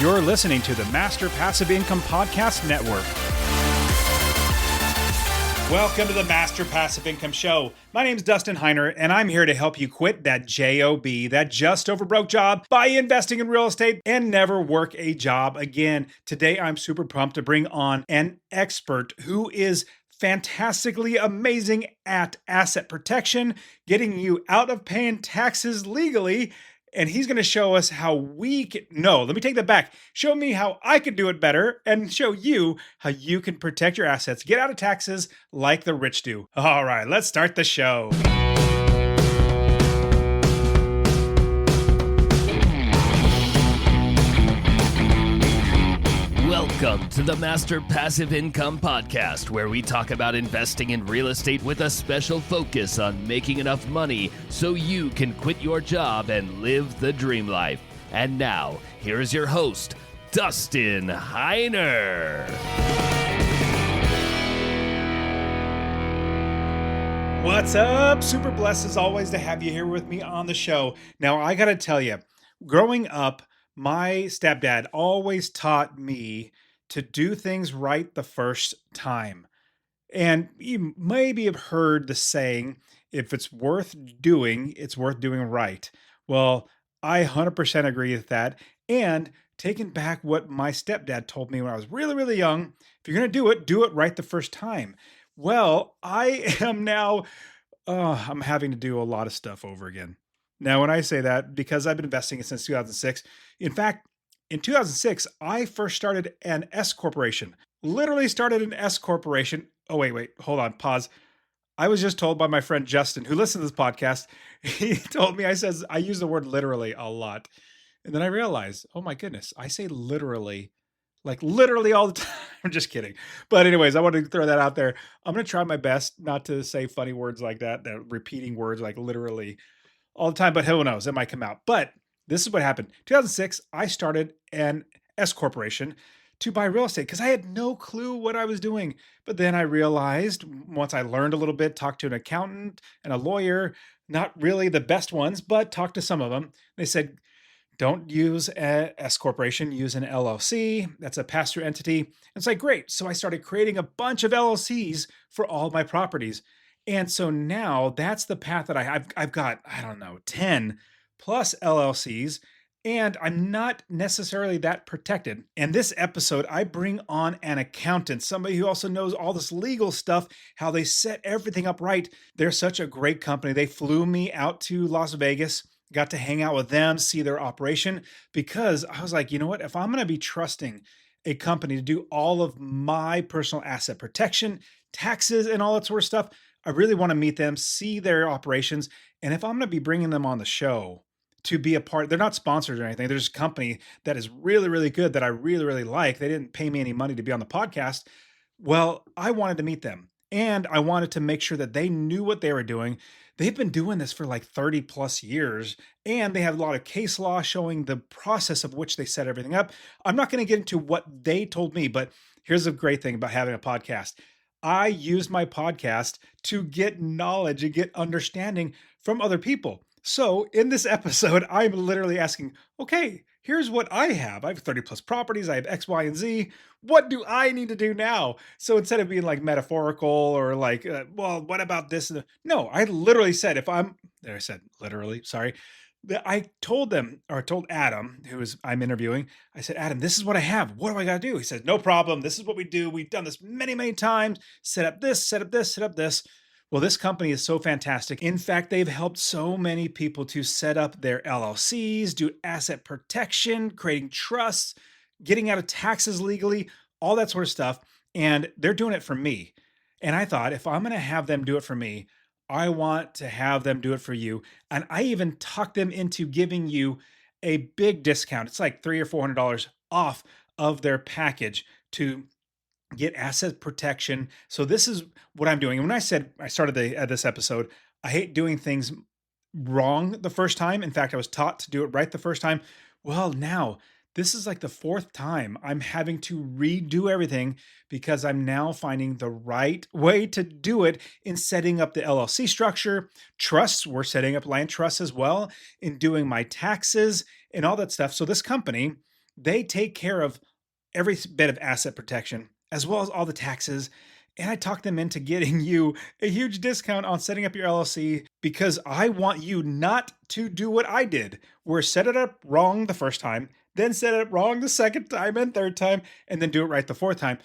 You're listening to the Master Passive Income Podcast Network. Welcome to the Master Passive Income Show. My name's Dustin Heiner, and I'm here to help you quit that JOB, that just over broke job, by investing in real estate and never work a job again. Today, I'm super pumped to bring on an expert who is fantastically amazing at asset protection, getting you out of paying taxes legally. And he's going to show us how we can, no, let me take that back. Show me how I could do it better and show you how you can protect your assets, get out of taxes like the rich do. All right, let's start the show. Welcome to the Master Passive Income Podcast, where we talk about investing in real estate with a special focus on making enough money so you can quit your job and live the dream life. And now, here is your host, Dustin Heiner. What's up? Super blessed as always to have you here with me on the show. Now, I got to tell you, growing up, my stepdad always taught me to do things right the first time. And you maybe have heard the saying, if it's worth doing, it's worth doing right. Well, I 100% agree with that. And taking back what my stepdad told me when I was really, really young, if you're going to do it right the first time. Well, I am now, I'm having to do a lot of stuff over again. Now, when I say that, because I've been investing since 2006, in fact, in 2006, I first started an S corporation. Literally started an S corporation. Oh, wait, hold on, pause. I was just told by my friend Justin, who listens to this podcast, he told me, I use the word literally a lot. And then I realized, oh my goodness, I say literally, like literally all the time. I'm just kidding. But anyways, I wanted to throw that out there. I'm going to try my best not to say funny words like that repeating words like literally all the time, but who knows, it might come out. But this is what happened. 2006, I started an S corporation to buy real estate because I had no clue what I was doing. But then I realized once I learned a little bit, talked to an accountant and a lawyer, not really the best ones, but talked to some of them. They said, don't use an S corporation, use an LLC. That's a pass-through entity. And it's like, great. So I started creating a bunch of LLCs for all my properties. And so now that's the path that I've got, 10 plus LLCs, and I'm not necessarily that protected. And this episode, I bring on an accountant, somebody who also knows all this legal stuff, how they set everything up right. They're such a great company. They flew me out to Las Vegas, got to hang out with them, see their operation, because I was like, you know what? If I'm going to be trusting a company to do all of my personal asset protection, taxes, and all that sort of stuff, I really want to meet them, see their operations. And if I'm going to be bringing them on the show to be a part, they're not sponsored or anything. There's a company that is really, really good that I really, really like. They didn't pay me any money to be on the podcast. Well, I wanted to meet them and I wanted to make sure that they knew what they were doing. They've been doing this for like 30 plus years and they have a lot of case law showing the process of which they set everything up. I'm not going to get into what they told me, but here's a great thing about having a podcast. I use my podcast to get knowledge and get understanding from other people. So in this episode, I'm literally asking, okay, here's what I have. I have 30 plus properties. I have X, Y, and Z. What do I need to do now? So instead of being like metaphorical or like, well, what about this? No, I literally said, I told them, or I told Adam, I'm interviewing, I said, Adam, this is what I have. What do I got to do? He said, no problem. This is what we do. We've done this many, many times. Set up this, set up this, set up this. Well, this company is so fantastic. In fact, they've helped so many people to set up their LLCs, do asset protection, creating trusts, getting out of taxes legally, all that sort of stuff. And they're doing it for me. And I thought, if I'm going to have them do it for me, I want to have them do it for you. And I even talked them into giving you a big discount. It's like $300 or $400 off of their package to get asset protection. So this is what I'm doing. And when I said I started this episode, I hate doing things wrong the first time. In fact, I was taught to do it right the first time. Well, now this is like the fourth time I'm having to redo everything because I'm now finding the right way to do it in setting up the LLC structure, trusts. We're setting up land trusts as well, in doing my taxes and all that stuff. So this company They take care of every bit of asset protection, as well as all the taxes. And I talked them into getting you a huge discount on setting up your LLC because I want you not to do what I did, where set it up wrong the first time, then set it up wrong the second time and third time, and then do it right the fourth time.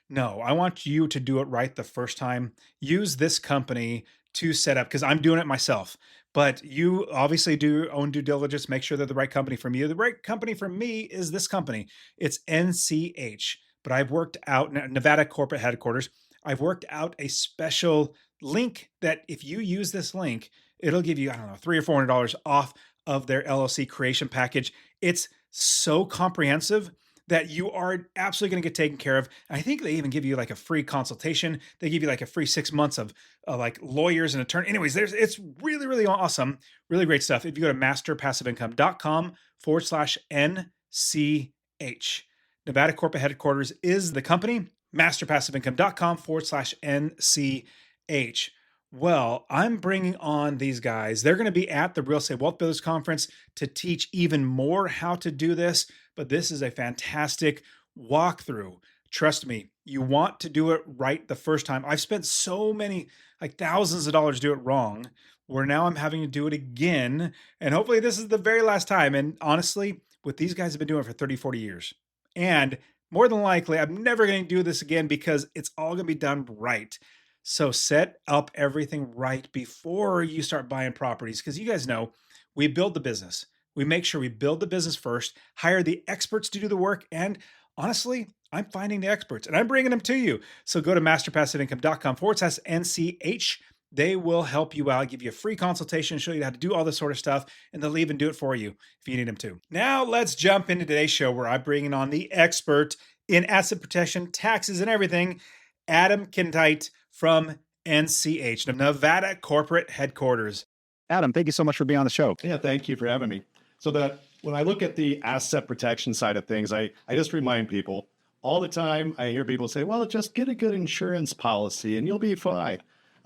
No, I want you to do it right the first time. Use this company to set up because I'm doing it myself. But you obviously do your own due diligence, make sure they're the right company for you. The right company for me is this company. It's NCH, but I've worked out Nevada corporate headquarters. I've worked out a special link that if you use this link, it'll give you, I don't know, $300 or $400 off of their LLC creation package. It's so comprehensive that you are absolutely going to get taken care of. And I think they even give you like a free consultation. They give you like a free 6 months of like lawyers and attorney. Anyways, it's really, really awesome. Really great stuff. If you go to masterpassiveincome.com/NCH, Nevada Corporate Headquarters is the company, masterpassiveincome.com/NCH. Well, I'm bringing on these guys. They're going to be at the Real Estate Wealth Builders Conference to teach even more how to do this. But this is a fantastic walkthrough. Trust me, you want to do it right the first time. I've spent so many, like thousands of dollars, to do it wrong, where now I'm having to do it again. And hopefully this is the very last time. And honestly, what these guys have been doing for 30, 40 years. And more than likely, I'm never going to do this again because it's all going to be done right. So set up everything right before you start buying properties because you guys know we build the business. We make sure we build the business first, hire the experts to do the work. And honestly, I'm finding the experts and I'm bringing them to you. So go to masterpassiveincome.com/NCH. They will help you out, give you a free consultation, show you how to do all this sort of stuff, and they'll even do it for you if you need them to. Now let's jump into today's show where I'm bringing on the expert in asset protection, taxes, and everything, Adam Kintite from NCH, Nevada Corporate Headquarters. Adam, thank you so much for being on the show. Yeah, thank you for having me. So that when I look at the asset protection side of things, I just remind people all the time. I hear people say, well, just get a good insurance policy and you'll be fine.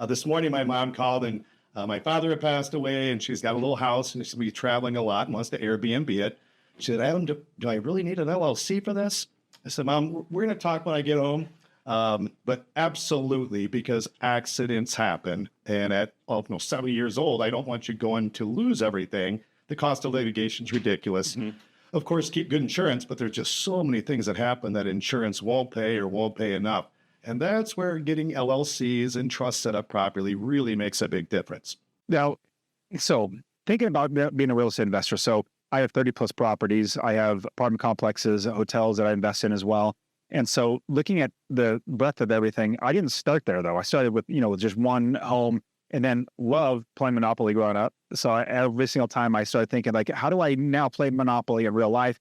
This morning, my mom called and my father had passed away and she's got a little house and she's going to be traveling a lot and wants to Airbnb it. She said, Adam, do I really need an LLC for this? I said, Mom, we're going to talk when I get home. But absolutely, because accidents happen. And at 70 years old, I don't want you going to lose everything. The cost of litigation is ridiculous. Mm-hmm. Of course, keep good insurance, but there's just so many things that happen that insurance won't pay or won't pay enough. And that's where getting LLCs and trusts set up properly really makes a big difference. Now, so thinking about being a real estate investor, so I have 30 plus properties. I have apartment complexes, hotels that I invest in as well. And so looking at the breadth of everything, I didn't start there though. I started with, with just one home and then loved playing Monopoly growing up. So every single time I started thinking like, how do I now play Monopoly in real life,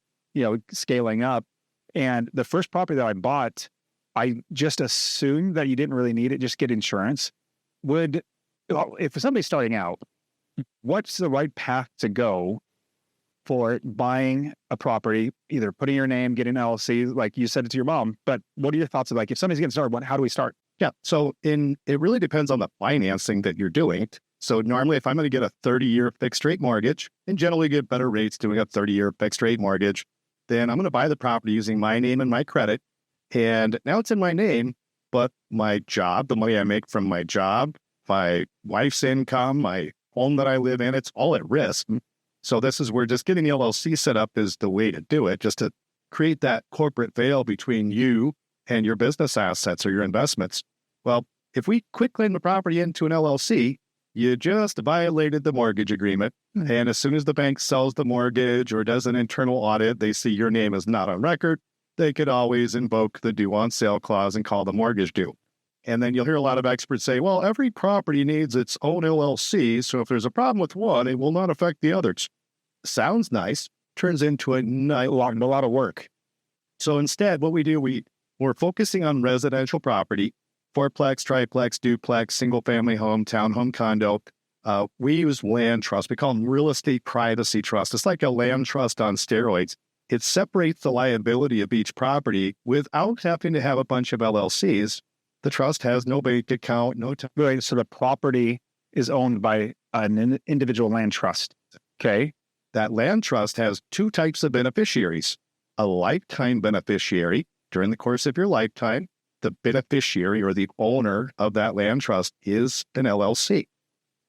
scaling up. And the first property that I bought, I just assumed that you didn't really need it, just get insurance. If somebody's starting out, what's the right path to go for buying a property, either putting your name, getting an LLC, like you said it to your mom, but what are your thoughts of like, if somebody's getting started, how do we start? Yeah. So it really depends on the financing that you're doing. So normally if I'm going to get a 30-year fixed rate mortgage and generally get better rates doing a 30-year fixed rate mortgage, then I'm going to buy the property using my name and my credit. And now it's in my name, but my job, the money I make from my job, my wife's income, my home that I live in, it's all at risk. So this is where just getting the LLC set up is the way to do it, just to create that corporate veil between you and your business assets or your investments. Well, if we quit claim the property into an LLC, you just violated the mortgage agreement. Mm-hmm. And as soon as the bank sells the mortgage or does an internal audit, they see your name is not on record, they could always invoke the due on sale clause and call the mortgage due. And then you'll hear a lot of experts say, well, every property needs its own LLC, so if there's a problem with one, it will not affect the others. Sounds nice, turns into a lot of work. So instead, what we do, we're focusing on residential property, fourplex, triplex, duplex, single-family home, townhome, condo. We use land trust. We call them real estate privacy trust. It's like a land trust on steroids. It separates the liability of each property without having to have a bunch of LLCs. The trust has no bank account, no time. Right, so the property is owned by an individual land trust. Okay. That land trust has two types of beneficiaries. a lifetime beneficiary. During the course of your lifetime, the beneficiary or the owner of that land trust is an LLC.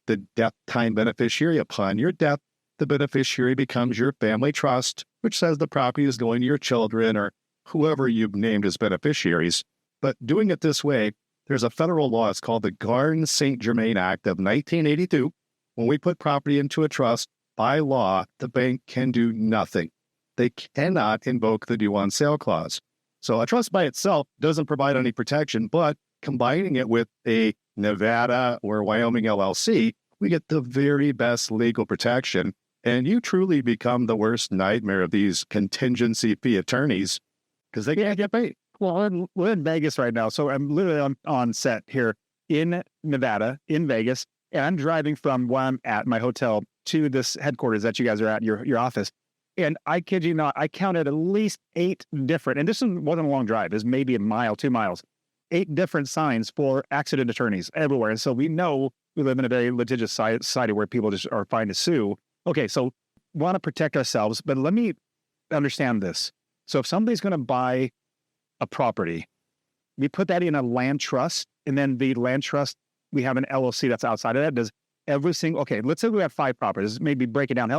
The death time beneficiary, upon your death, the beneficiary becomes your family trust, which says the property is going to your children or whoever you've named as beneficiaries. But doing it this way, there's a federal law. It's called the Garn-St. Germain Act of 1982. When we put property into a trust, by law, the bank can do nothing. They cannot invoke the due on sale clause. So a trust by itself doesn't provide any protection, but combining it with a Nevada or Wyoming LLC, we get the very best legal protection. And you truly become the worst nightmare of these contingency fee attorneys because they can't get paid. Well, we're in Vegas right now. So I'm literally on set here in Nevada, in Vegas, and I'm driving from where I'm at, my hotel, to this headquarters that you guys are at, your office. And I kid you not, I counted at least 8 different, and this wasn't a long drive, it was maybe a mile, 2 miles, 8 different signs for accident attorneys everywhere. And so we know we live in a very litigious society where people just are fine to sue. Okay, so want to protect ourselves, but let me understand this. So if somebody's going to buy a property, we put that in a land trust, and then the land trust, we have an LLC that's outside of that. Does every single, okay, let's say we have 5 properties, maybe break it down.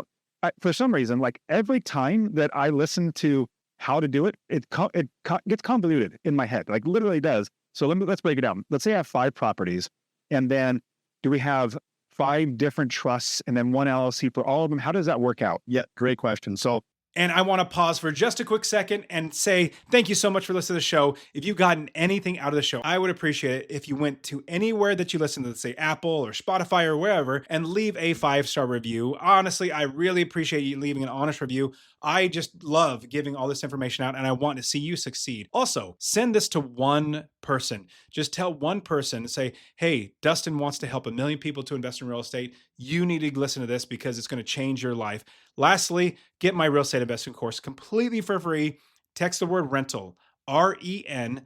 For some reason, like every time that I listen to how to do it, it gets convoluted in my head, like literally does. So let's break it down. Let's say I have 5 properties, and then do we have 5 different trusts and then one LLC for all of them? How does that work out? Yeah, great question. So And I want to pause for just a quick second and say thank you so much for listening to the show. If you've gotten anything out of the show, I would appreciate it if you went to anywhere that you listen to, let's say Apple or Spotify or wherever, and leave a 5-star review. Honestly, I really appreciate you leaving an honest review. I just love giving all this information out, and I want to see you succeed. Also, send this to one person. Just tell one person, say, hey, Dustin wants to help 1 million people to invest in real estate. You need to listen to this because it's going to change your life. Lastly, get my real estate investing course completely for free. Text the word rental, RENTAL,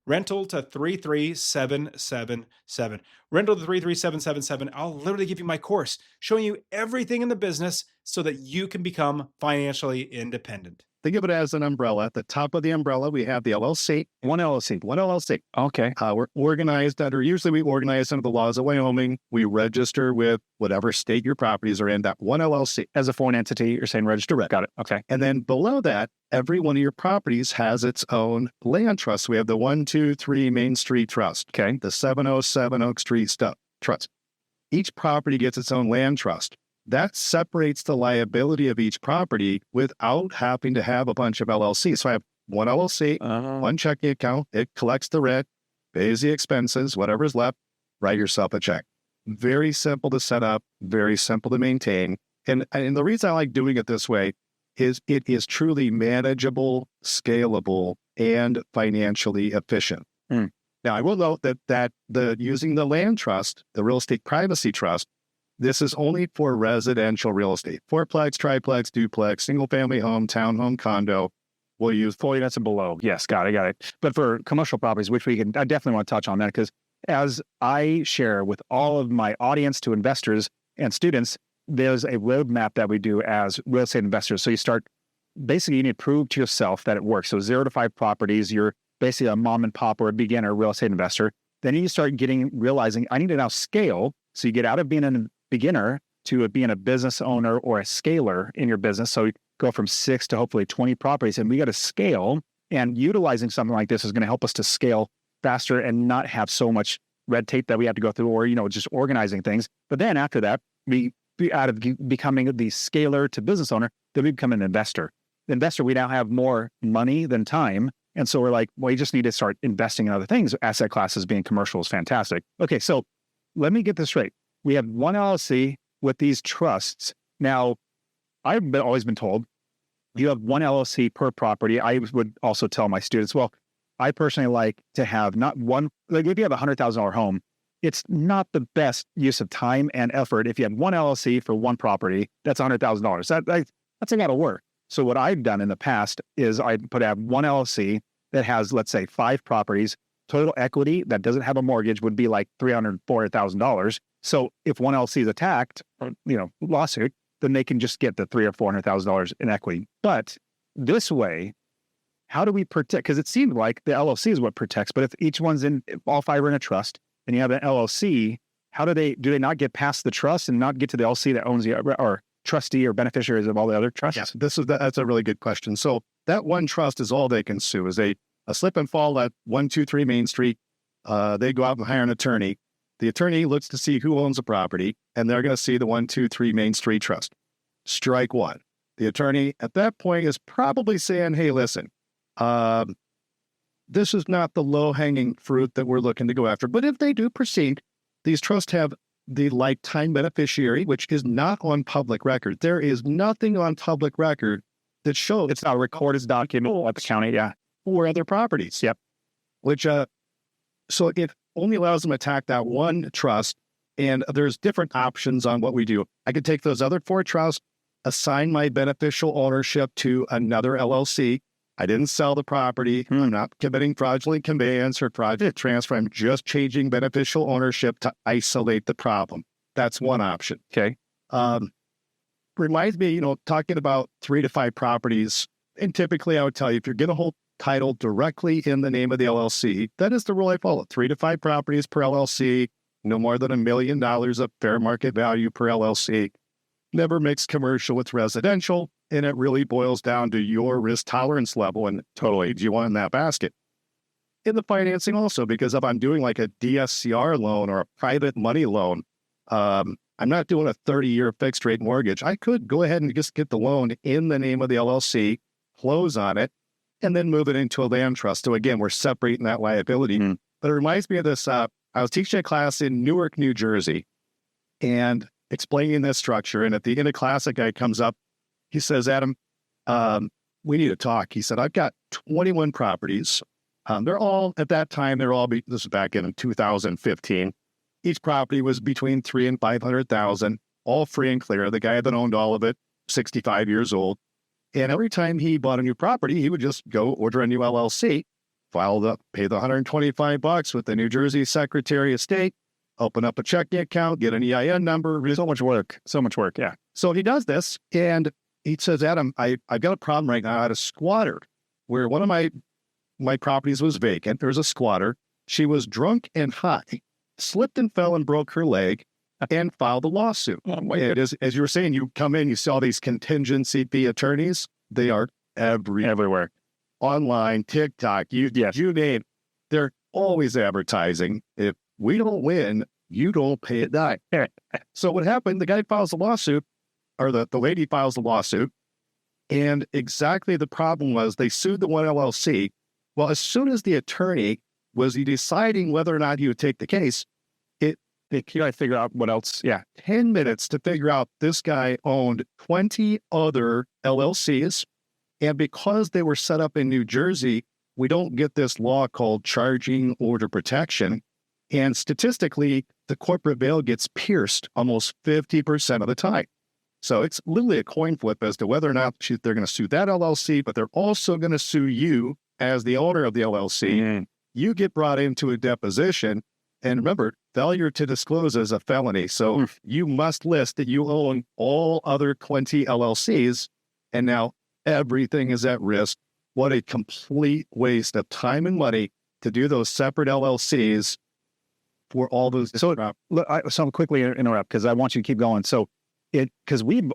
rental to 33777. Rental to 33777. I'll literally give you my course showing you everything in the business so that you can become financially independent. think of it as an umbrella. At the top of the umbrella, we have the LLC. One LLC. One LLC. Okay. We're organized usually we organize under the laws of Wyoming. We register with whatever state your properties are in, that one LLC. As a foreign entity, you're saying register with. Got it. Okay. And then below that, every one of your properties has its own land trust. We have the 123 Main Street Trust. Okay. The 707 Oak Street Trust. Each property gets its own land trust. That separates the liability of each property without having to have a bunch of LLCs. So I have one LLC, one checking account. It collects the rent, pays the expenses, whatever's left, write yourself a check. Very simple to set up, very simple to maintain. And the reason I like doing it this way is it is truly manageable, scalable, and financially efficient. Mm. Now, I will note that using the land trust, the real estate privacy trust, this is only for residential real estate. Fourplex, triplex, duplex, single-family home, townhome, condo. We'll use 40 units and below. Yes, got it. But for commercial properties, which I definitely want to touch on that, because as I share with all of my audience to investors and students, there's a roadmap that we do as real estate investors. So you basically you need to prove to yourself that it works. So 0 to 5 properties, you're basically a mom and pop or a beginner real estate investor. Then you start realizing I need to now scale. So you get out of being a beginner to being a business owner or a scaler in your business. So you go from 6 to hopefully 20 properties, and we got to scale, and utilizing something like this is going to help us to scale faster and not have so much red tape that we have to go through, or, just organizing things. But then after that, out of becoming the scaler to business owner, then we become an investor. The investor, we now have more money than time. And so we're like, well, you just need to start investing in other things. Asset classes being commercial is fantastic. Okay, so let me get this straight. We have one LLC with these trusts. Now, I've always been told you have one LLC per property. I would also tell my students, well, I personally like to have not one, like if you have a $100,000 home, it's not the best use of time and effort. If you had one LLC for one property, that's $100,000. That's a lot of work. So what I've done in the past is I have one LLC that has, let's say, 5 properties. Total equity that doesn't have a mortgage would be like $300,000, $400,000. So if one LLC is attacked, or, lawsuit, then they can just get the $300,000 or $400,000 in equity. But this way, how do we protect? Because it seemed like the LLC is what protects, but if all five are in a trust and you have an LLC, do they not get past the trust and not get to the LLC that owns the, or trustee or beneficiaries of all the other trusts? Yes, that's a really good question. So that one trust is all they can sue. Is a slip and fall at 123 Main Street. They go out and hire an attorney. The attorney looks to see who owns the property, and they're going to see the 123 Main Street trust. Strike one. The attorney at that point is probably saying, hey, listen, this is not the low-hanging fruit that we're looking to go after. But if they do proceed, these trusts have the lifetime beneficiary, which is not on public record. There is nothing on public record that shows It's not a recorded document at the county, yeah. or other properties. Yep. Which, so it only allows them to attack that one trust, and there's different options on what we do. I could take those other four trusts, assign my beneficial ownership to another LLC. I didn't sell the property. I'm not committing fraudulent conveyance or fraudulent transfer. I'm just changing beneficial ownership to isolate the problem. That's one option. Okay. Reminds me, talking about 3 to 5 properties, and typically I would tell you, if you're going to hold title directly in the name of the LLC, that is the rule I follow. 3 to 5 properties per LLC, no more than $1 million of fair market value per LLC. Never mix commercial with residential, and it really boils down to your risk tolerance level and totally do you want in that basket. In the financing also, because if I'm doing like a DSCR loan or a private money loan, I'm not doing a 30-year fixed rate mortgage. I could go ahead and just get the loan in the name of the LLC, close on it, and then move it into a land trust. So again, we're separating that liability. But it reminds me of this. I was teaching a class in Newark, New Jersey, and explaining this structure. And at the end of class, a guy comes up. He says, Adam, we need to talk. He said, I've got 21 properties. They're all, at that time, this is back in 2015. Each property was between $300,000 and $500,000, all free and clear. The guy that owned all of it, 65 years old. And every time he bought a new property, he would just go order a new LLC, pay the $125 with the New Jersey Secretary of State, open up a checking account, get an EIN number. So much work, yeah. So he does this, and he says, Adam, I've got a problem right now. I had a squatter where one of my properties was vacant. There was a squatter. She was drunk and high, slipped and fell and broke her leg, and filed a lawsuit. And as you were saying, you come in, you see all these contingency fee attorneys. They are everywhere. Online, TikTok, you name. They're always advertising. If we don't win, you don't pay a dime. So what happened, the guy files a lawsuit, or the lady files a lawsuit, and exactly the problem was they sued the one LLC. Well, as soon as the attorney was deciding whether or not he would take the case, You got to figure out what else. Yeah. 10 minutes to figure out this guy owned 20 other LLCs. And because they were set up in New Jersey, we don't get this law called charging order protection. And statistically, the corporate veil gets pierced almost 50% of the time. So it's literally a coin flip as to whether or not they're going to sue that LLC, but they're also going to sue you as the owner of the LLC. You get brought into a deposition. And remember, failure to disclose is a felony. So you must list that you own all other 20 LLCs. And now everything is at risk. What a complete waste of time and money to do those separate LLCs for all those. So I'll quickly interrupt because I want you to keep going. So because we've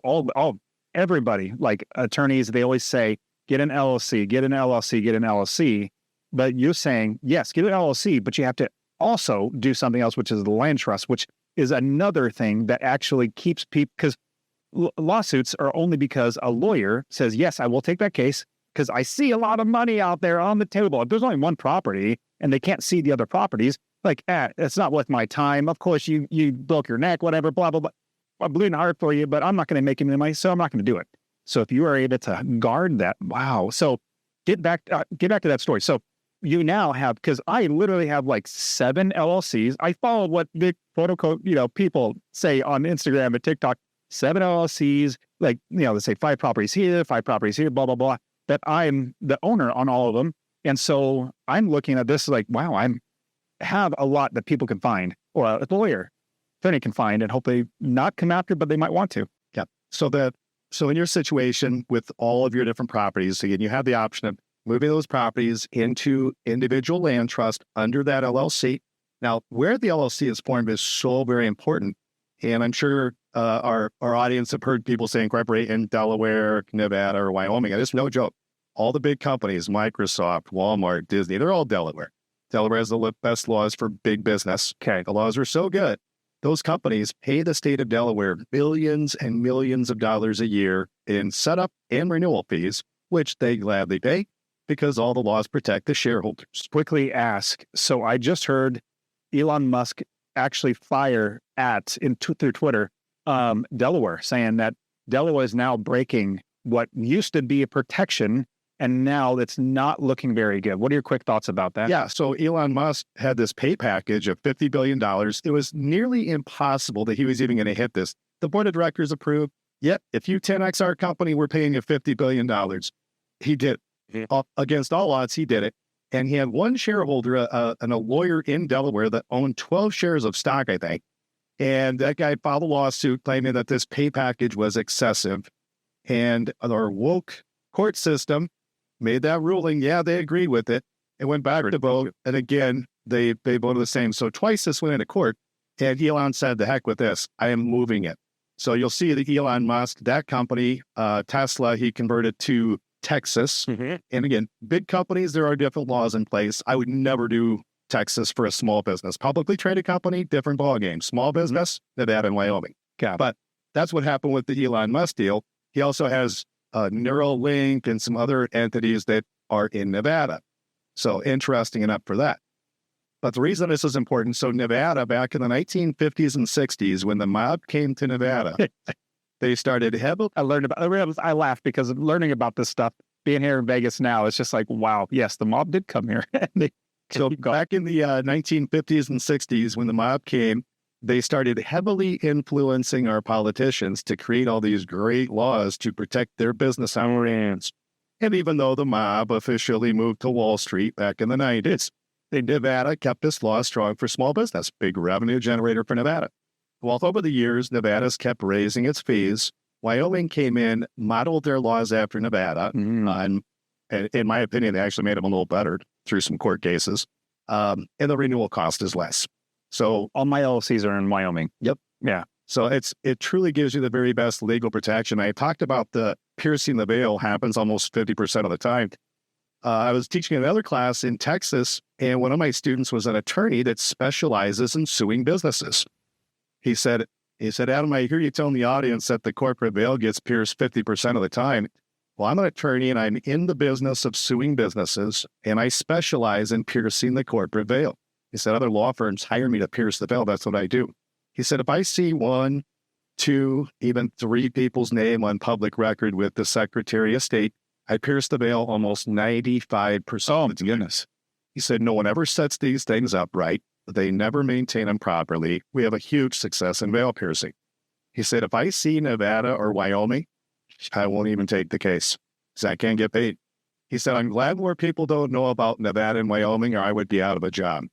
everybody, like attorneys, they always say, get an LLC, get an LLC, get an LLC. But you're saying, yes, get an LLC, but you have to also do something else, which is the land trust, which is another thing that actually keeps people, because lawsuits are only because a lawyer says, yes, I will take that case because I see a lot of money out there on the table. If there's only one property and they can't see the other properties, like, it's not worth my time. Of course, you broke your neck, whatever, blah, blah, blah. I'm bleeding hard for you, but I'm not going to make any money, so I'm not going to do it. So if you are able to guard that, wow. So get back to that story. So you now have, because I literally have like 7 LLCs. I follow what the quote unquote, people say on Instagram and TikTok, 7 LLCs, like, they say 5 properties here, 5 properties here, blah, blah, blah, that I'm the owner on all of them. And so I'm looking at this like, wow, have a lot that people can find, or a lawyer, attorney can find, and hopefully not come after, but they might want to. Yeah. So that So in your situation with all of your different properties, again, you have the option of moving those properties into individual land trust under that LLC. Now, where the LLC is formed is so very important. And I'm sure our audience have heard people say incorporate in Delaware, Nevada, or Wyoming. And it's no joke. All the big companies, Microsoft, Walmart, Disney, they're all Delaware. Delaware has the best laws for big business. Okay. The laws are so good. Those companies pay the state of Delaware millions and millions of dollars a year in setup and renewal fees, which they gladly pay because all the laws protect the shareholders. Quickly ask. So I just heard Elon Musk actually fire through Twitter, Delaware, saying that Delaware is now breaking what used to be a protection, and now it's not looking very good. What are your quick thoughts about that? Yeah, so Elon Musk had this pay package of $50 billion. It was nearly impossible that he was even going to hit this. The board of directors approved, yep, if you 10x our company, we're paying you $50 billion. He did it. Against all odds, he did it. And he had one shareholder, and a lawyer in Delaware that owned 12 shares of stock, I think. And that guy filed a lawsuit claiming that this pay package was excessive. And our woke court system made that ruling. Yeah, they agreed with it. It went back to vote. And again, they voted the same. So twice this went into court. And Elon said, the heck with this. I am moving it. So you'll see that Elon Musk, that company, Tesla, he converted to Texas. And again, big companies, there are different laws in place. I would never do Texas for a small business. Publicly traded company, different ballgame. Small business, Nevada and Wyoming. Yeah. But that's what happened with the Elon Musk deal. He also has Neuralink and some other entities that are in Nevada. So interesting enough for that. But the reason this is important, so Nevada, back in the 1950s and 60s, when the mob came to Nevada, they started heavily. I laugh because of learning about this stuff, being here in Vegas now, it's just like, wow, yes, the mob did come here. So back in the 1950s and 60s, when the mob came, they started heavily influencing our politicians to create all these great laws to protect their business owners. And even though the mob officially moved to Wall Street back in the 90s, Nevada kept this law strong for small business, big revenue generator for Nevada. Well, over the years, Nevada's kept raising its fees. Wyoming came in, modeled their laws after Nevada, and in my opinion, they actually made them a little better through some court cases, and the renewal cost is less. So all my LLCs are in Wyoming. Yep. Yeah. So it truly gives you the very best legal protection. I talked about the piercing the veil happens almost 50% of the time. I was teaching another class in Texas, and one of my students was an attorney that specializes in suing businesses. He said, Adam, I hear you telling the audience that the corporate veil gets pierced 50% of the time. Well, I'm an attorney, and I'm in the business of suing businesses, and I specialize in piercing the corporate veil. He said, other law firms hire me to pierce the veil. That's what I do. He said, if I see 1, 2, even 3 people's name on public record with the Secretary of State, I pierce the veil almost 95%. Oh, my goodness. He said, no one ever sets these things up right. They never maintain them properly. We have a huge success in veil piercing. He said, if I see Nevada or Wyoming, I won't even take the case because I can't get paid. He said, I'm glad more people don't know about Nevada and Wyoming or I would be out of a job.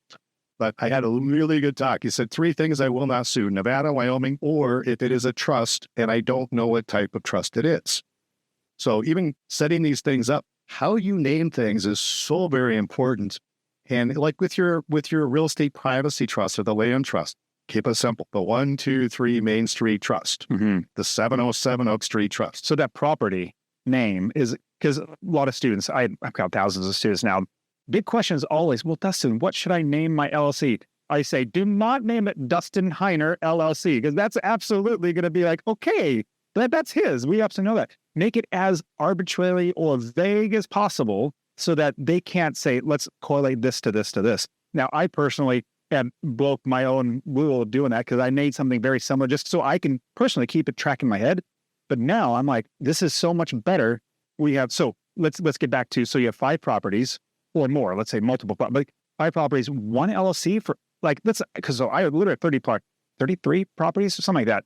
But I had a really good talk. He said, 3 things I will not sue, Nevada, Wyoming, or if it is a trust and I don't know what type of trust it is. So even setting these things up, how you name things is so very important. And like with your real estate privacy trust or the land trust, keep it simple. The 123 Main Street Trust, the 707 Oak Street Trust. So that property name is, because a lot of students, I've got thousands of students now. Big question is always, well, Dustin, what should I name my LLC? I say, do not name it Dustin Heiner LLC, because that's absolutely going to be like, okay, that's his. We have to know that. Make it as arbitrary or vague as possible so that they can't say, let's correlate this to this to this. Now, I personally broke my own rule of doing that because I made something very similar just so I can personally keep it track in my head. But now I'm like, this is so much better. So let's get back to, so you have 5 properties or more, let's say multiple, but 5 properties, 1 LLC for like, so I literally have 33 properties or something like that.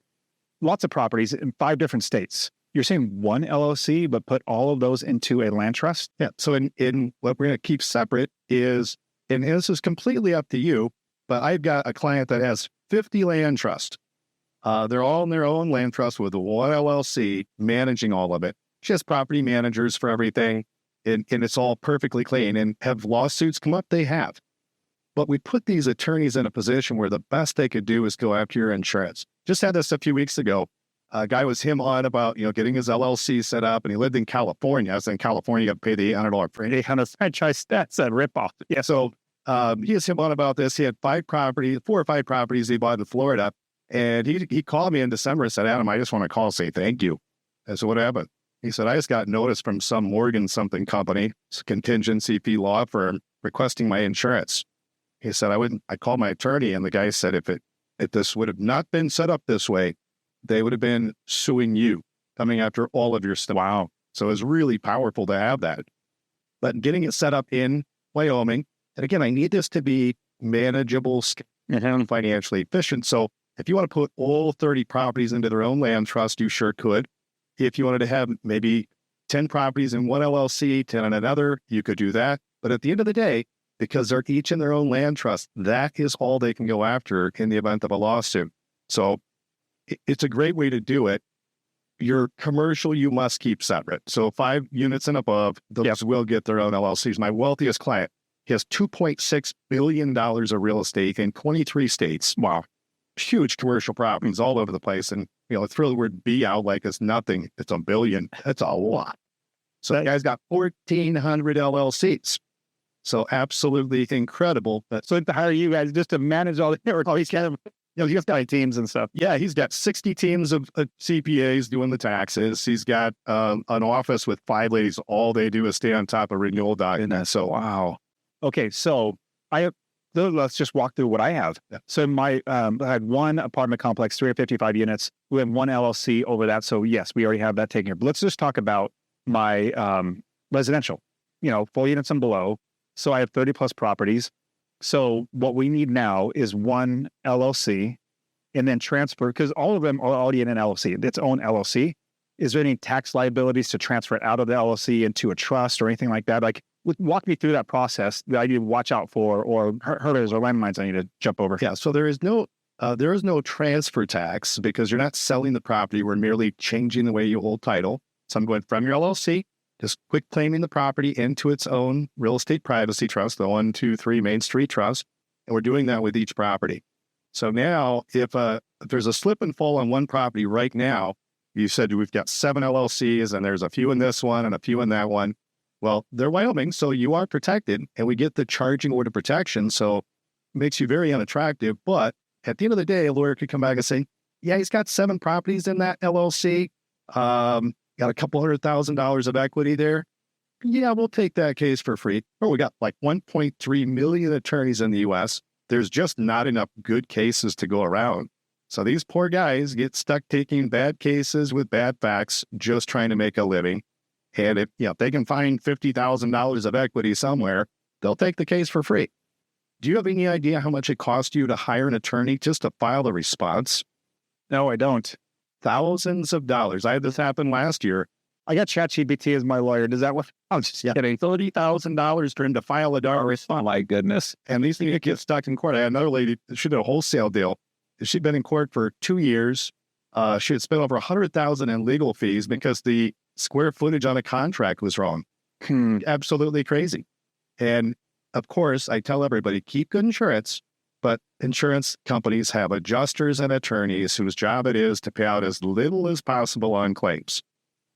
Lots of properties in 5 different states. You're saying 1 LLC, but put all of those into a land trust? Yeah. So in what we're going to keep separate is, and this is completely up to you, but I've got a client that has 50 land trusts. They're all in their own land trust with one LLC managing all of it. She has property managers for everything, and it's all perfectly clean. And have lawsuits come up? They have. But we put these attorneys in a position where the best they could do is go after your insurance. Just had this a few weeks ago. A guy was him on about, getting his LLC set up, and he lived in California. So in California, you got to pay the $800 premium. 800 franchise, that's a ripoff. Yeah. So he was him on about this. He had 4 or 5 properties he bought in Florida. And he called me in December and said, Adam, I just want to call and say thank you. I said, what happened? He said, I just got notice from some Morgan something company, it's a contingency fee law firm, requesting my insurance. He said, I called my attorney, and the guy said, if this would have not been set up this way, they would have been suing you, coming after all of your stuff. Wow. So it was really powerful to have that. But getting it set up in Wyoming, and again, I need this to be manageable and financially efficient. So if you want to put all 30 properties into their own land trust, you sure could. If you wanted to have maybe 10 properties in one LLC, 10 in another, you could do that. But at the end of the day, because they're each in their own land trust, that is all they can go after in the event of a lawsuit. So it's a great way to do it. Your commercial, you must keep separate. So 5 units and above, those will get their own LLCs. My wealthiest client, he has $2.6 billion of real estate in 23 states. Wow. Huge commercial properties all over the place. And, throw the word B out like it's nothing. It's a billion. That's a lot. So that guy's got 1,400 LLCs. So absolutely incredible. So to hire you guys just to manage all the network, all these kind of, he's got teams and stuff. Yeah, he's got 60 teams of CPAs doing the taxes. He's got an office with 5 ladies. All they do is stay on top of renewal documents. So, wow. Okay, so let's just walk through what I have. Yeah. So I had 1 apartment complex, 355 units. We have 1 LLC over that. So yes, we already have that taken care of. But let's just talk about my residential, 4 units and below. So I have 30 plus properties. So what we need now is 1 LLC and then transfer, because all of them are already in an LLC, its own LLC. Is there any tax liabilities to transfer it out of the LLC into a trust or anything like that? Like, walk me through that process that I need to watch out for, or hurdles or landmines I need to jump over. Yeah, so there is no transfer tax because you're not selling the property. We're merely changing the way you hold title. So I'm going from your LLC, just quit claiming the property into its own real estate privacy trust, the 1, 2, 3 Main Street Trust, and we're doing that with each property. So now, if there's a slip and fall on one property right now, you said we've got 7 LLCs, and there's a few in this one and a few in that one. Well, they're Wyoming, so you are protected, and we get the charging order protection, so it makes you very unattractive. But at the end of the day, a lawyer could come back and say, yeah, he's got 7 properties in that LLC, got a couple $100,000 of equity there. Yeah, we'll take that case for free. Or we got like 1.3 million attorneys in the U.S. There's just not enough good cases to go around. So these poor guys get stuck taking bad cases with bad facts, just trying to make a living. And if they can find $50,000 of equity somewhere, they'll take the case for free. Do you have any idea how much it costs you to hire an attorney just to file a response? No, I don't. Thousands of dollars. I had this happen last year. I got ChatGPT as my lawyer. Does that work? I'm just kidding. $30,000 for him to file a DAR response. My goodness. And these things get stuck in court. I had another lady, she did a wholesale deal. She'd been in court for 2 years. She had spent over $100,000 in legal fees because the square footage on a contract was wrong. Absolutely crazy. And of course, I tell everybody, keep good insurance, but insurance companies have adjusters and attorneys whose job it is to pay out as little as possible on claims.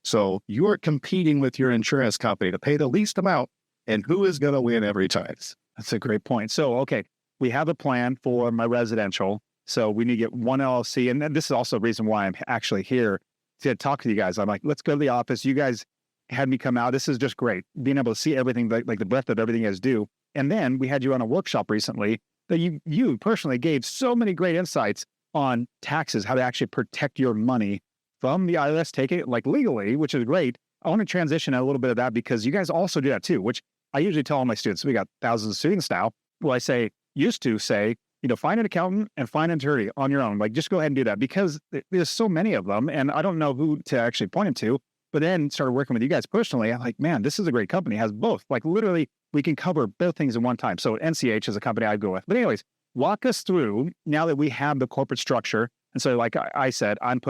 So you are competing with your insurance company to pay the least amount, and who is going to win every time? That's a great point. So, okay, we have a plan for my residential. So we need to get 1 LLC. And this is also the reason why I'm actually here to talk to you guys. I'm like, let's go to the office. You guys had me come out. This is just great. Being able to see everything, like the breadth of everything you guys do. And then we had you on a workshop recently that you personally gave so many great insights on taxes, how to actually protect your money from the IRS, take it like legally, which is great. I want to transition a little bit of that because you guys also do that too, which I usually tell all my students. We got thousands of students now. Well, I used to say, find an accountant and find an attorney on your own. Like, just go ahead and do that because there's so many of them. And I don't know who to actually point them to, but then started working with you guys personally. I'm like, man, this is a great company. It has both. Like, literally, we can cover both things in one time. So NCH is a company I go with. But anyways, walk us through, now that we have the corporate structure, And so, like I said, I'm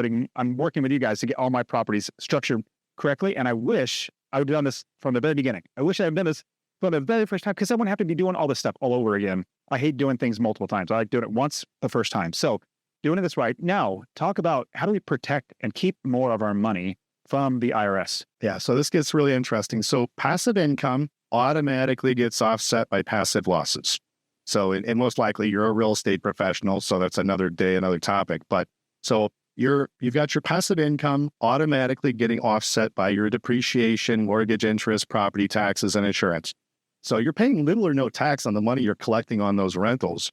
working with you guys to get all my properties structured correctly. And I wish I would have done this from the very beginning. I wish I had done this from the very first time, because I wouldn't have to be doing all this stuff all over again. I hate doing things multiple times. I like doing it once the first time. So doing this right. Now, talk about how do we protect and keep more of our money from the IRS? Yeah, so this gets really interesting. So passive income automatically gets offset by passive losses. So, and most likely you're a real estate professional, so that's another day, another topic. But so you've got your passive income automatically getting offset by your depreciation, mortgage interest, property taxes, and insurance. So you're paying little or no tax on the money you're collecting on those rentals.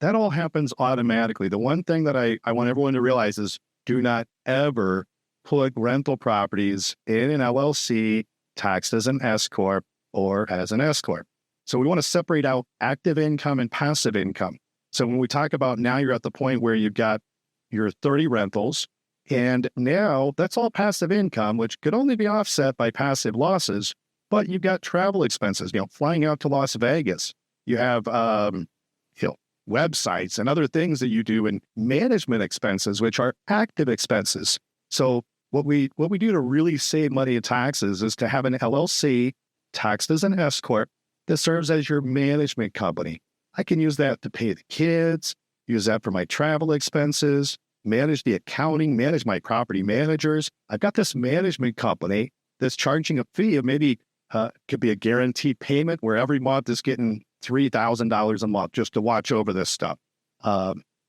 That all happens automatically. The one thing that I want everyone to realize is do not ever put rental properties in an LLC taxed as an S Corp or as an S Corp. So we want to separate out active income and passive income. So when we talk about now you're at the point where you've got your 30 rentals, and now that's all passive income, which could only be offset by passive losses, but you've got travel expenses, flying out to Las Vegas. You have, websites and other things that you do, and management expenses, which are active expenses. So what we do to really save money in taxes is to have an LLC taxed as an S Corp that serves as your management company. I can use that to pay the kids, use that for my travel expenses, manage the accounting, manage my property managers. I've got this management company that's charging a fee of maybe, could be a guaranteed payment where every month is getting $3,000 a month just to watch over this stuff.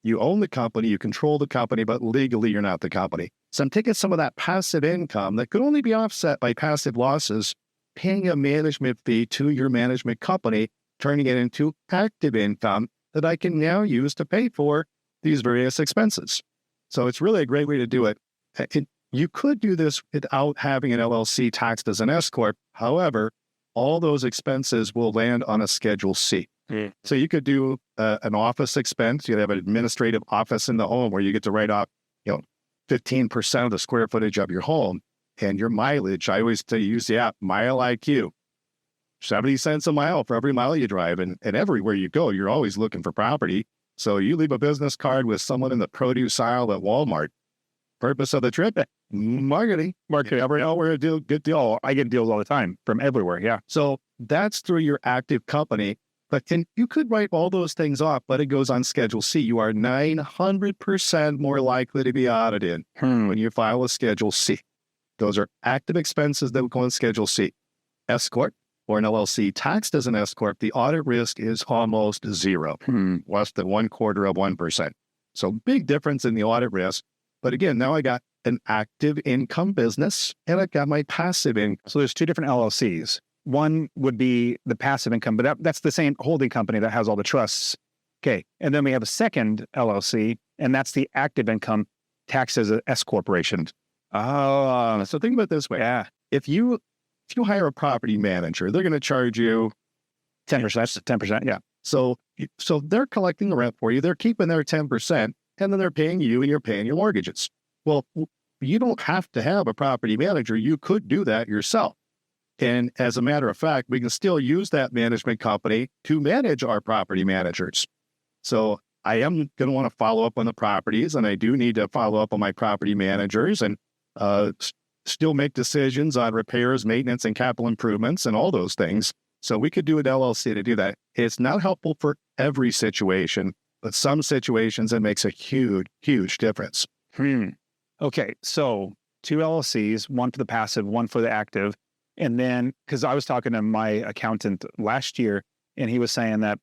You own the company, you control the company, but legally you're not the company. So I'm taking some of that passive income that could only be offset by passive losses, paying a management fee to your management company, turning it into active income that I can now use to pay for these various expenses. So it's really a great way to do it. You could do this without having an LLC taxed as an S Corp. However, all those expenses will land on a Schedule C. So you could do an office expense. You have an administrative office in the home where you get to write off, 15% of the square footage of your home, and your mileage. I always use the app Mile IQ. 70 cents a mile for every mile you drive, and everywhere you go, you're always looking for property. So you leave a business card with someone in the produce aisle at Walmart. Purpose of the trip, marketing. We're a good deal. I get deals all the time from everywhere. Yeah. So that's through your active company. But you could write all those things off, but it goes on Schedule C. You are 900% more likely to be audited when you file a Schedule C. Those are active expenses that will go on Schedule C. S Corp or an LLC taxed as an S Corp, the audit risk is almost zero, less than 0.25%. So big difference in the audit risk. But again, now I got an active income business and I've got my passive income. So there's two different LLCs. One would be the passive income, but that's the same holding company that has all the trusts. Okay. And then we have a second LLC, and that's the active income taxed as an S corporation. So think about it this way. Yeah. If you hire a property manager, they're going to charge you 10%. 10%. Yeah. So they're collecting the rent for you. They're keeping their 10%, and then they're paying you, and you're paying your mortgages. Well, you don't have to have a property manager. You could do that yourself. And as a matter of fact, we can still use that management company to manage our property managers. So I am going to want to follow up on the properties, and I do need to follow up on my property managers and still make decisions on repairs, maintenance, and capital improvements and all those things. So we could do an LLC to do that. It's not helpful for every situation, but some situations it makes a huge, huge difference. Okay, so two LLCs, one for the passive, one for the active. And then, because I was talking to my accountant last year, and he was saying that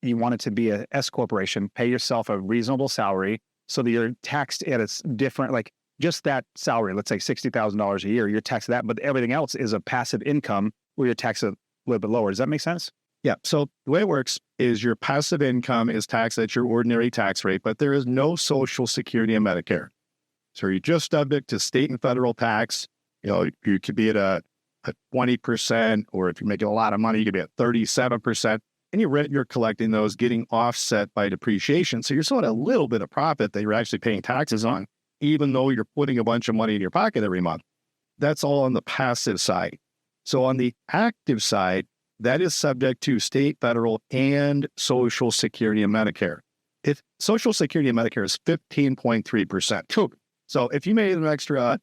you want it to be a S corporation, pay yourself a reasonable salary so that you're taxed at a different, like just that salary, let's say $60,000 a year, you're taxed that, but everything else is a passive income where you're taxed a little bit lower. Does that make sense? Yeah. So the way it works is your passive income is taxed at your ordinary tax rate, but there is no Social Security and Medicare. So you're just subject to state and federal tax. You could be at a 20%, or if you're making a lot of money, you could be at 37%. And you're collecting those, getting offset by depreciation. So you're still at a little bit of profit that you're actually paying taxes on, even though you're putting a bunch of money in your pocket every month. That's all on the passive side. So on the active side, that is subject to state, federal, and Social Security and Medicare. If Social Security and Medicare is 15.3%. So if you made an extra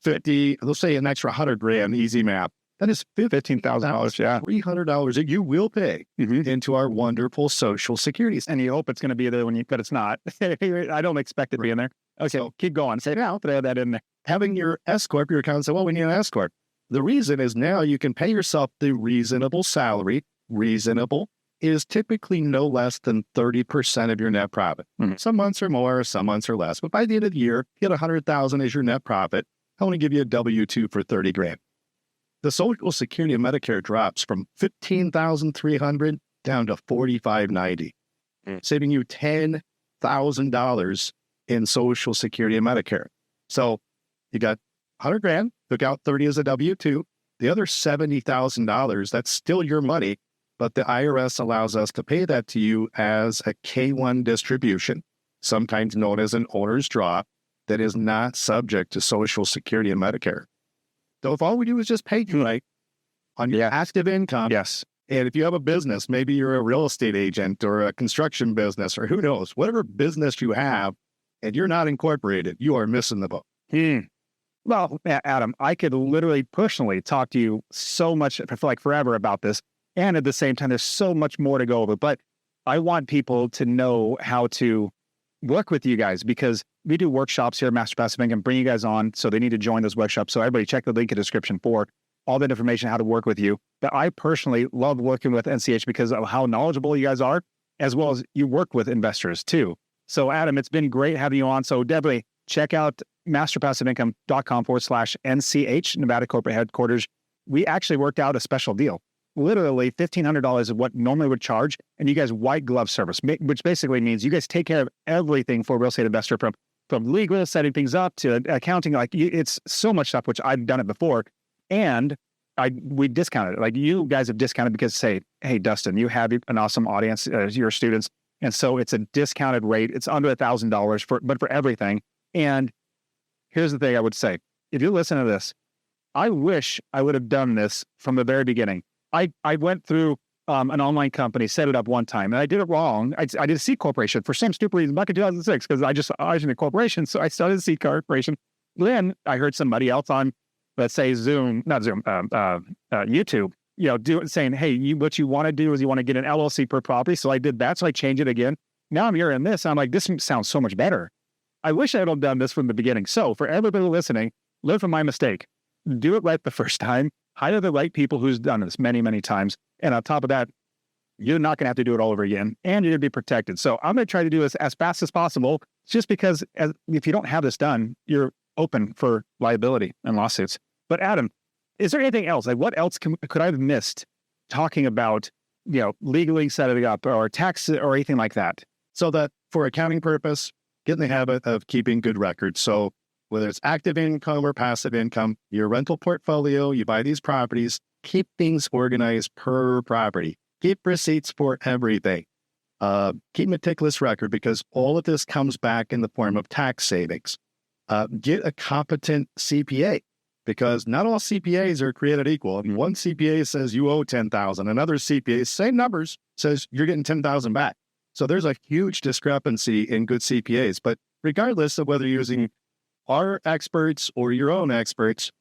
50, let's say an extra 100 grand, easy math, that is $15,000, Yeah. $300 that you will pay into our wonderful Social Security. And you hope it's going to be there but it's not. I don't expect it to be in there. Okay, so keep going. Say, now throw that in there. Having your S Corp, your accountant say, well, we need an S Corp. The reason is now you can pay yourself the reasonable salary. Reasonable is typically no less than 30% of your net profit. Some months are more, some months are less. But by the end of the year, you get $100,000 as your net profit. I want to give you a W-2 for 30 grand. The Social Security and Medicare drops from $15,300 down to $4,590, saving you $10,000 in Social Security and Medicare. So you got 100 grand, took out 30 as a W-2. The other $70,000, that's still your money, but the IRS allows us to pay that to you as a K-1 distribution, sometimes known as an owner's draw, that is not subject to Social Security and Medicare. So if all we do is just pay you on your active income, yes. And if you have a business, maybe you're a real estate agent or a construction business or who knows, whatever business you have, and you're not incorporated, you are missing the boat. Well, Adam, I could literally personally talk to you so much, I feel like forever about this. And at the same time, there's so much more to go over. But I want people to know how to work with you guys, because we do workshops here at Master Passive Income, bring you guys on. So they need to join those workshops. So everybody check the link in the description for all that information, how to work with you. But I personally love working with NCH because of how knowledgeable you guys are, as well as you work with investors too. So Adam, it's been great having you on. So definitely check out masterpassiveincome.com/NCH, Nevada Corporate Headquarters. We actually worked out a special deal. Literally $1,500 is what normally would charge, and you guys white glove service, which basically means you guys take care of everything for a real estate investor, from legal, setting things up to accounting. Like it's so much stuff, which I've done it before, and we discounted it. Like you guys have discounted because say, hey Dustin, you have an awesome audience, your students, and so it's a discounted rate. It's under $1,000 but for everything. And here's the thing I would say: if you listen to this, I wish I would have done this from the very beginning. I went through an online company, set it up one time, and I did it wrong. I did a C corporation for same stupid reason back in 2006 because I was in a corporation, so I started a C corporation. Then I heard somebody else on, let's say YouTube, saying, hey, what you want to do is you want to get an LLC per property. So I did that. So I changed it again. Now I'm hearing this. I'm like, this sounds so much better. I wish I had done this from the beginning. So for everybody listening, learn from my mistake. Do it right the first time. Hire the right people who's done this many, many times. And on top of that, you're not going to have to do it all over again, and you're going to be protected. So I'm going to try to do this as fast as possible, just because if you don't have this done, you're open for liability and lawsuits. But Adam, is there anything else? Like what else could I have missed talking about, legally setting it up or tax or anything like that? So that for accounting purpose, get in the habit of keeping good records. So whether it's active income or passive income, your rental portfolio, you buy these properties, keep things organized per property. Keep receipts for everything. Keep meticulous record, because all of this comes back in the form of tax savings. Get a competent CPA, because not all CPAs are created equal. One CPA says you owe $10,000. Another CPA, same numbers, says you're getting $10,000 back. So there's a huge discrepancy in good CPAs. But regardless of whether you're using our experts or your own experts,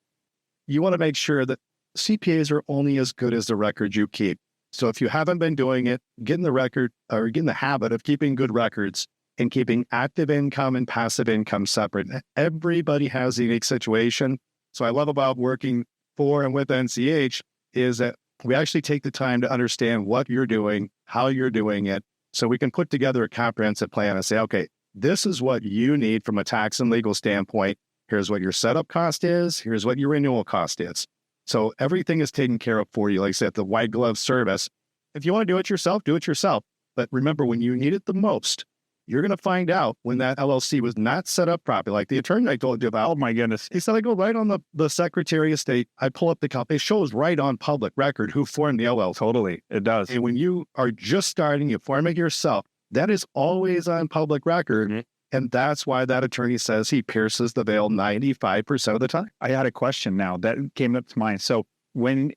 you want to make sure that CPAs are only as good as the record you keep. So if you haven't been doing it, get in the habit of keeping good records and keeping active income and passive income separate. Everybody has a unique situation. So I love about working for and with NCH is that we actually take the time to understand what you're doing, how you're doing it, so we can put together a comprehensive plan and say, okay, this is what you need from a tax and legal standpoint. Here's what your setup cost is. Here's what your renewal cost is. So everything is taken care of for you. Like I said, the white glove service. If you want to do it yourself, do it yourself. But remember, when you need it the most, you're going to find out when that LLC was not set up properly. Like the attorney I told you about. Oh my goodness. He said, I go right on the Secretary of State. I pull up the company. It shows right on public record who formed the LLC. Totally. It does. And when you are just starting, you form it yourself, that is always on public record. Mm-hmm. And that's why that attorney says he pierces the veil 95% of the time. I had a question now that came up to mind. So and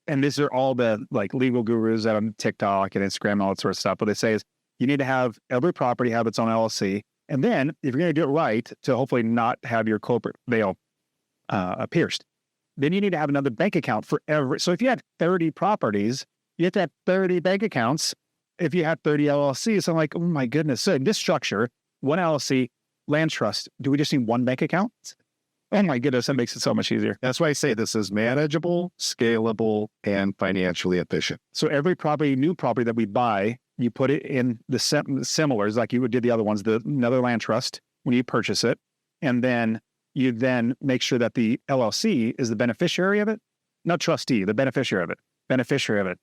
these are all the like legal gurus that on TikTok and Instagram and all that sort of stuff, but they say is, you need to have every property have its own LLC. And then if you're going to do it right, to hopefully not have your corporate veil pierced, then you need to have another bank account for every. So if you had 30 properties, you have to have 30 bank accounts. If you had 30 LLCs, I'm like, oh my goodness. So in this structure, one LLC, land trust, do we just need one bank account? Oh my goodness, that makes it so much easier. That's why I say this is manageable, scalable, and financially efficient. So every property, new property that we buy, you put it in the similars, like you did the other ones, another land trust when you purchase it. And then you then make sure that the LLC is the beneficiary of it, not trustee, the beneficiary of it,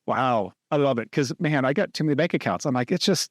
Wow, I love it. Because man, I got too many bank accounts. I'm like, it's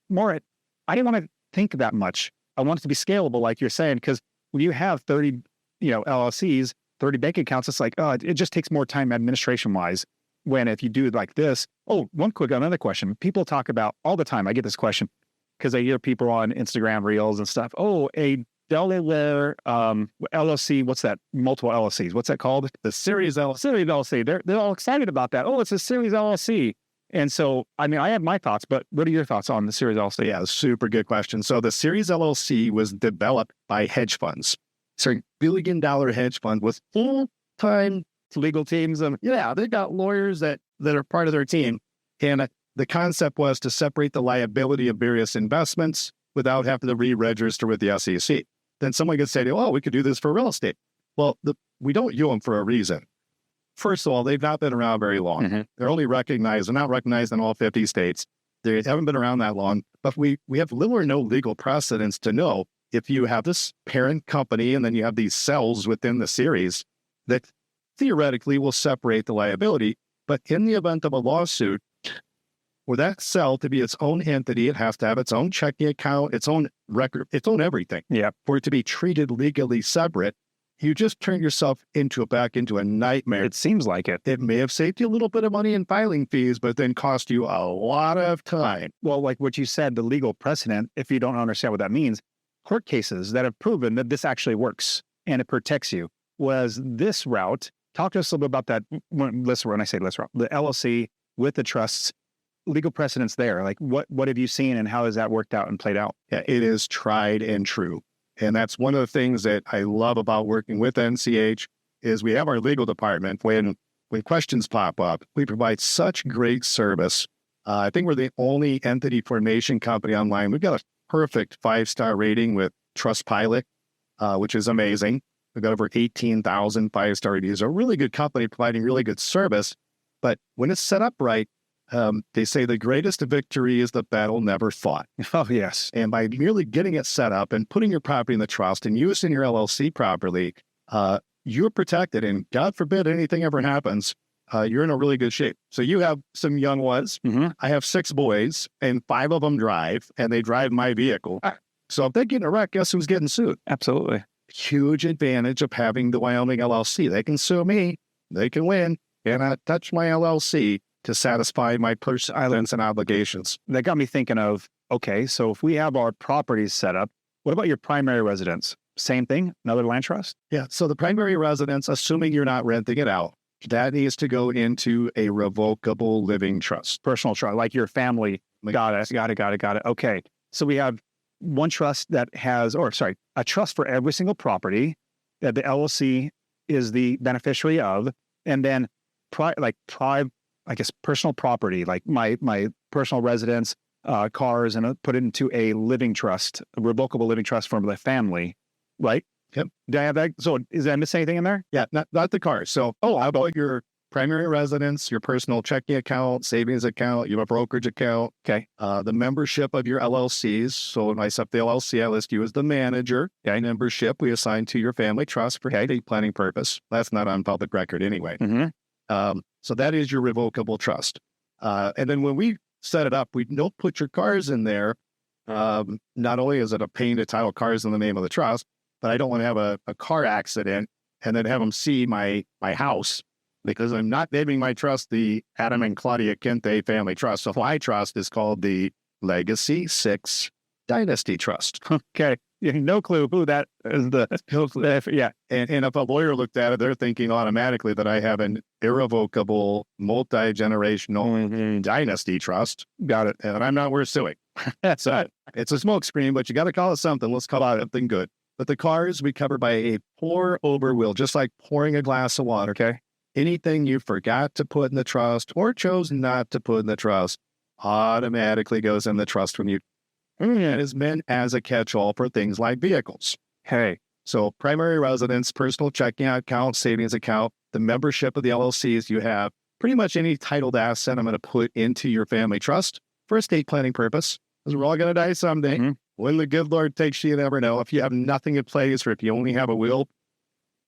more, I didn't want to think that much. I want it to be scalable, like you're saying, because when you have 30, LLCs, 30 bank accounts, it's like, it just takes more time administration wise. When if you do it like this, another question. People talk about all the time. I get this question because I hear people on Instagram reels and stuff. Oh, a Delaware LLC. What's that? Multiple LLCs. What's that called? The Series LLC. Series LLC. They're all excited about that. Oh, it's a Series LLC. And so, I mean, I have my thoughts, but what are your thoughts on the Series LLC? Yeah, super good question. So the Series LLC was developed by hedge funds. So $1 billion hedge fund with full-time legal teams. They've got lawyers that are part of their team. And the concept was to separate the liability of various investments without having to re-register with the SEC. Then someone could say, we could do this for real estate. Well, we don't use them for a reason. First of all, they've not been around very long. Mm-hmm. They're not recognized in all 50 states. They haven't been around that long, but we have little or no legal precedence to know if you have this parent company and then you have these cells within the series that theoretically will separate the liability. But in the event of a lawsuit, for that cell to be its own entity, it has to have its own checking account, its own record, its own everything. Yeah. For it to be treated legally separate, you just turn yourself back into a nightmare. It seems like it. It may have saved you a little bit of money in filing fees, but then cost you a lot of time. Well, like what you said, the legal precedent, if you don't understand what that means, court cases that have proven that this actually works and it protects you was this route. Talk to us a little bit about that. When I say this route, the LLC with the trusts, legal precedents there. Like what have you seen and how has that worked out and played out? Yeah, it is tried and true. And that's one of the things that I love about working with NCH is we have our legal department. When questions pop up, we provide such great service. I think we're the only entity formation company online. We've got a perfect 5-star rating with Trustpilot, which is amazing. We've got over 18,000 5-star reviews. A really good company providing really good service. But when it's set up right, they say the greatest victory is the battle never fought. Oh, yes. And by merely getting it set up and putting your property in the trust and using your LLC properly, you're protected. And God forbid anything ever happens, you're in a really good shape. So you have some young ones. Mm-hmm. I have 6 boys, and 5 of them drive, and they drive my vehicle. So if they get in a wreck, guess who's getting sued? Absolutely. Huge advantage of having the Wyoming LLC. They can sue me. They can win. And I touch my LLC to satisfy my personal islands and obligations. That got me thinking of, okay, so if we have our properties set up, what about your primary residence? Same thing, another land trust? Yeah, so the primary residence, assuming you're not renting it out, that needs to go into a revocable living trust. Personal trust, like your family. Got it. Okay, so we have one trust that has, a trust for every single property that the LLC is the beneficiary of, and then personal property, like my personal residence, cars, and put it into a living trust, a revocable living trust for the family, right? Yep. Do I have that? So did I miss anything in there? Yeah, not the cars. So, how about your primary residence, your personal checking account, savings account, you have a brokerage account. Okay. The membership of your LLCs. So when I set up the LLC, I list you as the manager. Okay. Membership we assign to your family trust for estate planning purpose. That's not on public record anyway. Mm-hmm. So that is your revocable trust. And then when we set it up, we don't put your cars in there. Not only is it a pain to title cars in the name of the trust, but I don't want to have a car accident and then have them see my house, because I'm not naming my trust the Adam and Claudia Kente Family Trust. So my trust is called the Legacy 6 dynasty trust. Okay. You have no clue who that is. Yeah. And if a lawyer looked at it, they're thinking automatically that I have an irrevocable, multi-generational dynasty trust. Got it. And I'm not worth suing. So it's a smoke screen, but you got to call it something. Let's call it something good. But the cars we cover by a pour over will, just like pouring a glass of water. Okay. Anything you forgot to put in the trust or chose not to put in the trust automatically goes in the trust when you. It is meant as a catch-all for things like vehicles. Hey. So primary residence, personal checking account, savings account, the membership of the LLCs you have, pretty much any titled asset I'm going to put into your family trust for estate planning purpose, because we're all going to die someday. Mm-hmm. When the good Lord takes you, you never know. If you have nothing in place or if you only have a will,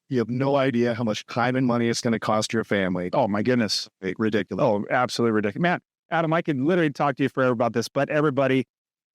you have no idea how much time and money it's going to cost your family. Oh, my goodness. Ridiculous. Oh, absolutely ridiculous. Man, Adam, I could literally talk to you forever about this, but everybody,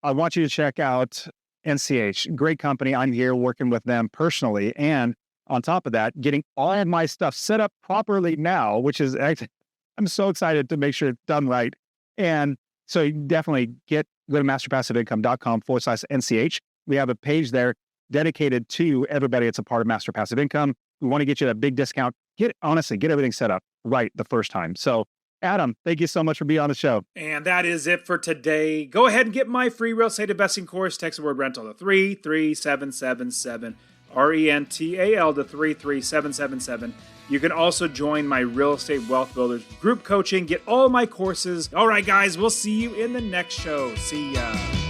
I want you to check out NCH. Great company. I'm here working with them personally. And on top of that, getting all of my stuff set up properly now, which is, I'm so excited to make sure it's done right. And so you definitely go to masterpassiveincome.com/NCH. We have a page there dedicated to everybody that's a part of Master Passive Income. We want to get you that big discount. Get everything set up right the first time. So Adam, thank you so much for being on the show. And that is it for today. Go ahead and get my free real estate investing course. Text the word rental to 33777, RENTAL to 33777. You can also join my Real Estate Wealth Builders group coaching. Get all my courses. All right, guys, we'll see you in the next show. See ya.